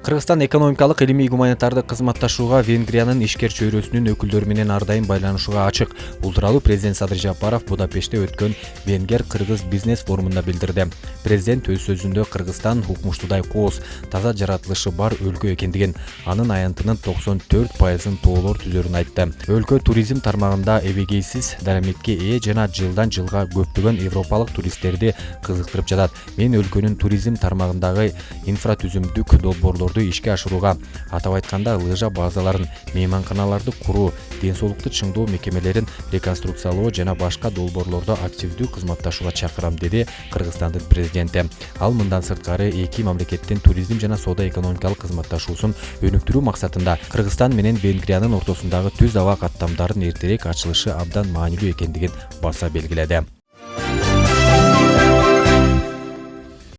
Кыргызстан экономикалык, илимий, гуманитардык кызматташууга Венгриянын ишкер чөйрөсүнүн өкүлдөрү менен ар дайым байланышууга ачык. Бул тууралуу президент Садыр Жапаров Будапештте өткөн Венгер-Кыргыз бизнес форумунда билдирди. Президент өз сөзүндө Кыргызстан укмуштуудай кооз, таза жаратылышы бар өлкө экендигин, анын аянтынын 94%ын тоолор түзөрүн айтты. Өлкө туризм тармагында эбегейсиз дараматка ээ жана жылдан жылга көптөгөн европалык туристтерди кызыктырып жатат. Мен өлкөнүн туризм тармагындагы инфратүзүмдүк долбоорлорду ишке ашырууга, атап айтканда лыжа базаларын, мейманканаларды куруу, ден соолукту чыңдоо мекемелерин реконструкциялоо жана башка долбоорлордо активдүү кызматташууга чакырам, деди Кыргызстандын президенти. Ал мындан сырткары эки мамлекеттин туризм жана соода-экономикалык кызматташуусун өнүктүрүү максатында Кыргызстан менен Венгриянын ортосундагы түз аба каттамдарын эртерээк ачылышы абдан маанилүү экендигин баса белгиледи.